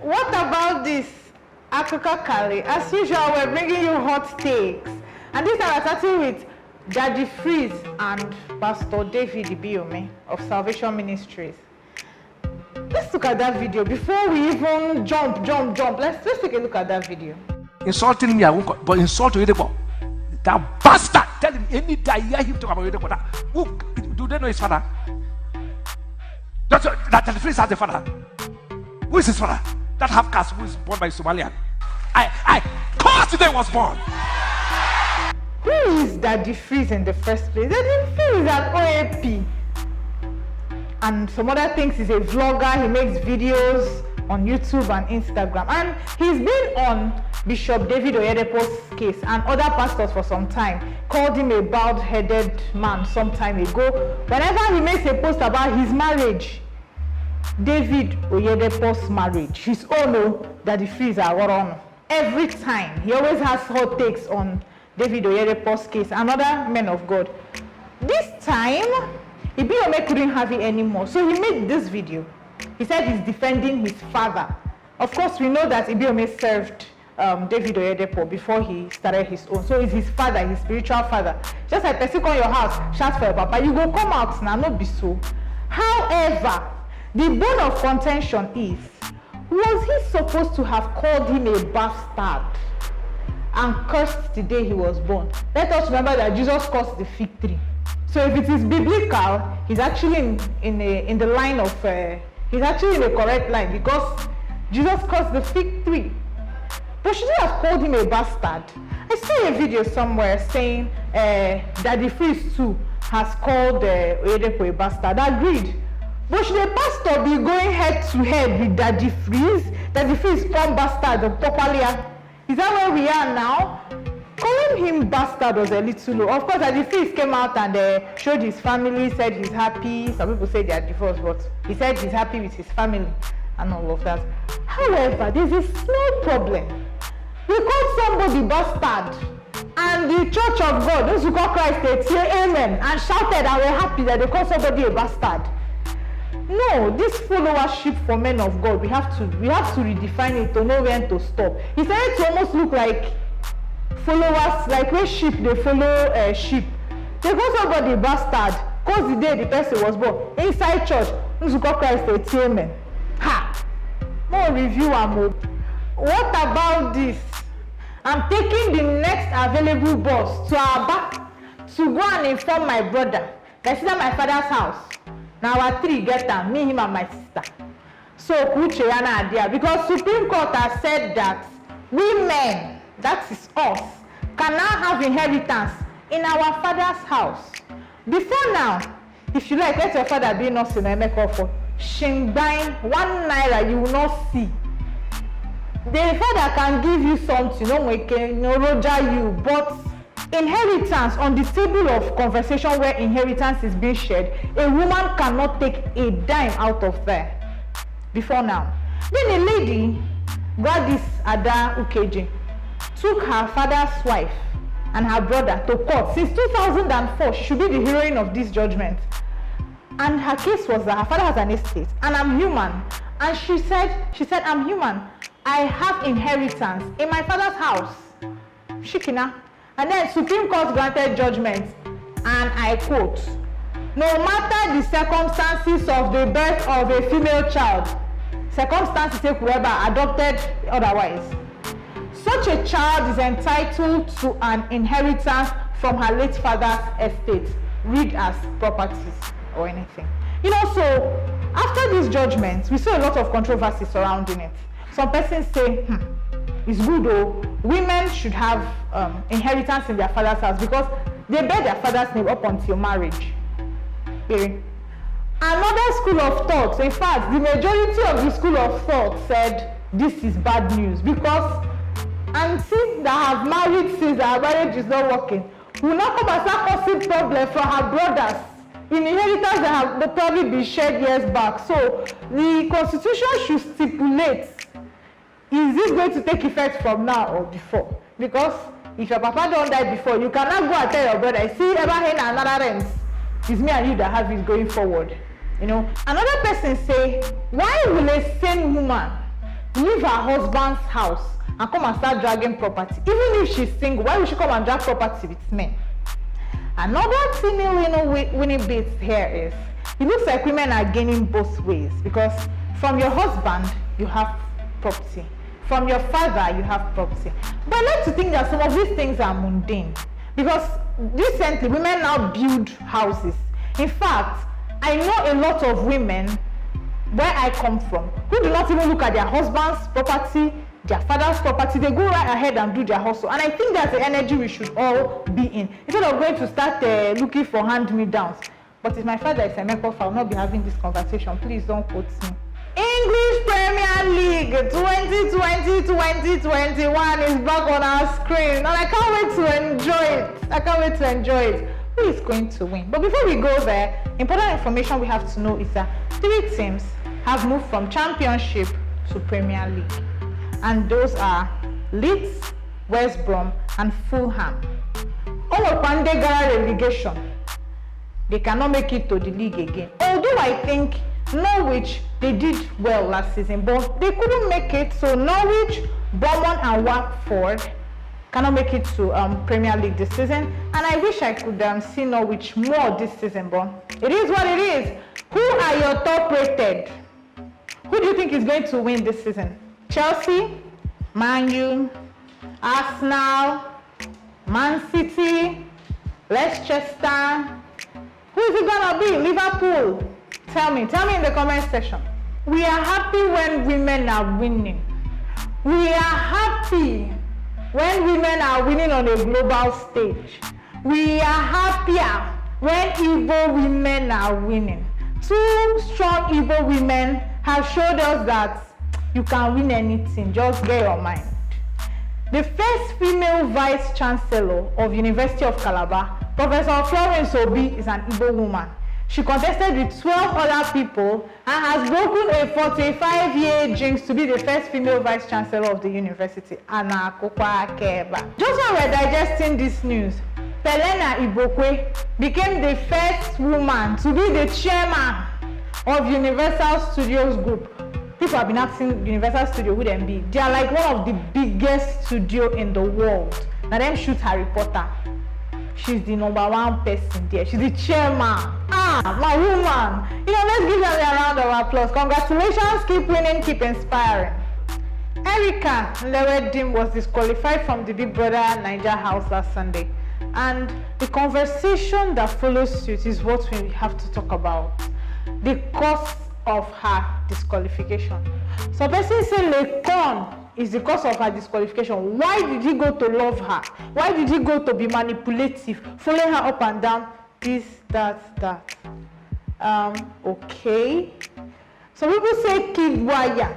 What about this? Akaka Kali. As usual, we're bringing you hot takes. And this time we're starting with Daddy Freeze and Pastor David Ibiome of Salvation Ministries. Let's look at that video before we even jump. Let's take a look at that video. Insulting me, I won't, but insult you. That bastard! Tell him any day I hear him talk about that. Who do they know his father? That Daddy Freeze has a father. Who is his father? That half caste who is born by Somalian. I caused today was born. Who is Daddy Freeze in the first place? Daddy Freeze is an OAP. And some other things, he's a vlogger, he makes videos on YouTube and Instagram. And he's been on Bishop David Oyedepo's case and other pastors for some time. Called him a bald-headed man some time ago. Whenever he makes a post about his marriage, David Oyedepo's marriage, his own, Daddy Freeze are on. Every time, he always has hot takes on David Oyedepo's case and other men of God. This time, Ibiome couldn't have it anymore, so he made this video. He said he's defending his father. Of course, we know that Ibiome served David Oyedepo before he started his own. So it's his father, his spiritual father. Just like person on your house, shout for your papa, you go come out now, not be so. However, the bone of contention is, was he supposed to have called him a bastard and cursed the day he was born? Let us remember that Jesus cursed the fig tree. So if it is biblical, he's actually in the line of, he's actually in the correct line because Jesus cursed the fig tree. But should he have called him a bastard? I saw a video somewhere saying Daddy Freeze too has called Oyedepo a bastard. Agreed. But should a pastor be going head to head with Daddy Freeze? Daddy Freeze from bastard or properly? Is that where we are now? Calling him bastard was a little low. Of course, Daddy Freeze came out and showed his family, said he's happy. Some people say they are divorced, but he said he's happy with his family and all of that. However, there's a small problem. They called somebody bastard, and the Church of God, those who call Christ, they say amen and shouted and were happy that they called somebody a bastard. No, this followership for men of God, we have to redefine it to know when to stop. It's started to almost look like followers, like when sheep, they follow sheep. They call somebody bastard because the day the person was born. Inside church, those who call Christ, they say amen. Ha! More review and more. What about this? I'm taking the next available bus to Aba to go and inform my brother. I sit at my father's house. Now our three get them, me, him, and my sister. So Kuche Yana Adia, because Supreme Court has said that women, that is us, can now have inheritance in our father's house. Before now, if you like, let your father be nurse in a makeup for Shingbain, 1 naira you will not see. The father can give you something, no roger you, but inheritance on the table of conversation where inheritance is being shared, a woman cannot take a dime out of there. Before now. Then a lady, Gladys Ada Ukeji, took her father's wife and her brother to court. Since 2004, she should be the heroine of this judgment. And her case was that her father has an estate, and I'm human. And she said, I'm human. I have inheritance in my father's house. Shikina. And then Supreme Court granted judgment, and I quote, no matter the circumstances of the birth of a female child, circumstances take whoever adopted otherwise, such a child is entitled to an inheritance from her late father's estate, read as properties or anything. So after this judgment, we saw a lot of controversy surrounding it. Some persons say, it's good though, women should have inheritance in their father's house because they bear their father's name up until marriage. Okay. Another school of thought, in fact, the majority of the school of thought said this is bad news because aunties that have married since their marriage is not working will not come and start causing problem for her brothers in inheritance that have probably been shared years back. So the constitution should stipulate, is this going to take effect from now or before? Because if your papa don't die before, you cannot go and tell your brother, see, ever had another rent. It's me and you that have it going forward. Another person say, why will a sane woman leave her husband's house and come and start dragging property? Even if she's single, why would she come and drag property with men? Another female winning bit here is, it looks like women are gaining both ways, because from your husband, you have property. From your father, you have property. But I like to think that some of these things are mundane, because recently, women now build houses. In fact, I know a lot of women where I come from who do not even look at their husband's property, their father's property. They go right ahead and do their hustle. And I think that's the energy we should all be in, instead of going to start looking for hand-me-downs. But if my father is a makeup, I will not be having this conversation. Please don't quote me. English Premier League 2020-2021 is back on our screen, and I can't wait to enjoy it. Who is going to win? But before we go there, important information we have to know is that 3 teams have moved from Championship to Premier League, and those are Leeds, West Brom, and Fulham. Pandegara relegation, they cannot make it to the league again. Although I think Norwich, they did well last season, but they couldn't make it. So Norwich, Bournemouth, and Watford cannot make it to Premier League this season. And I wish I could see Norwich more this season, but it is what it is. Who are your top rated? Who do you think is going to win this season? Chelsea, Man U, Arsenal, Man City, Leicester. Who is it gonna be? Liverpool? Tell me in the comment section. We are happy when women are winning. We are happy when women are winning on a global stage. We are happier when Igbo women are winning. 2 strong Igbo women have showed us that you can win anything, just get your mind. The first female vice chancellor of University of Calabar, Professor Florence Obi, is an Igbo woman. She contested with 12 other people and has broken a 45-year jinx to be the first female vice chancellor of the university. Anna Akokwa Akeba. Just when we're digesting this news, Pelena Ibokwe became the first woman to be the chairman of Universal Studios Group. People have been asking Universal Studios who them be. They are like one of the biggest studio in the world. Now them shoot Harry Potter. She's the #1 person there. She's the chairman. My woman. Let's give them a round of applause. Congratulations. Keep winning. Keep inspiring. Erica Nlewedim was disqualified from the Big Brother Niger house last Sunday. And the conversation that follows suit is what we have to talk about. The cause of her disqualification. So person say Lekon is the cause of her disqualification. Why did he go to love her? Why did he go to be manipulative, following her up and down? This, that. Okay. Some people say Kidwaya.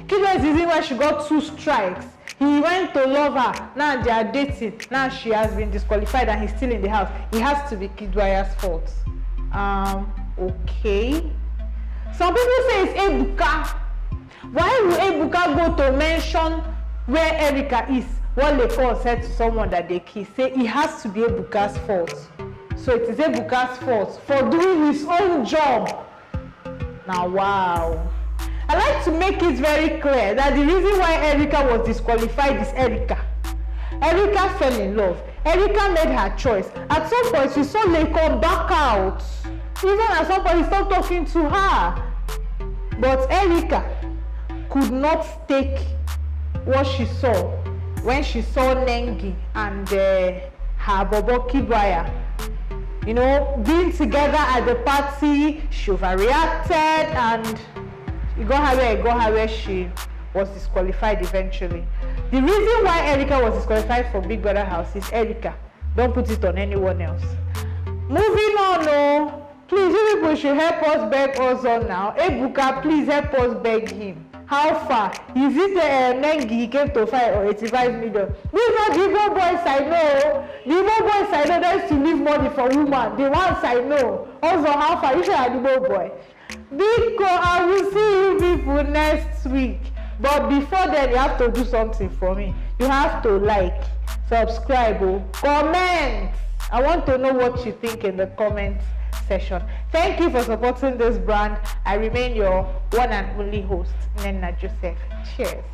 Kidwaya is the reason why she got 2 strikes. He went to love her. Now they are dating. Now she has been disqualified and he's still in the house. It has to be Kidwaya's fault. Okay. Some people say it's Ebuka. Why will Ebuka go to mention where Erica is? What Lekon said to someone that they kissed. Say it has to be Ebuka's fault. So it is Ebuka's fault for doing his own job. Now, wow. I like to make it very clear that the reason why Erica was disqualified is Erica. Erica fell in love. Erica made her choice. At some point, she saw Lekon back out. Even at some point, he stopped talking to her. But Erica could not take what she saw when she saw Nengi and her Bobo Kidwaya, being together at the party. She overreacted and it got her where she was disqualified eventually. The reason why Erica was disqualified for Big Brother House is Erica. Don't put it on anyone else. Moving on, please, you people should help us beg us on now. Ebuka, please help us beg him. How far? Is it Nengi he came to fight or 85 million? These are the Igbo boys I know. The Igbo boys I know that used to leave money for women. The ones I know. Also, how far? You are the Igbo boy. Biko, I will see you people next week. But before then, you have to do something for me. You have to like, subscribe, comment. I want to know what you think in the comment session. Thank you for supporting this brand. I remain your one and only host, Nenna Joseph. Cheers.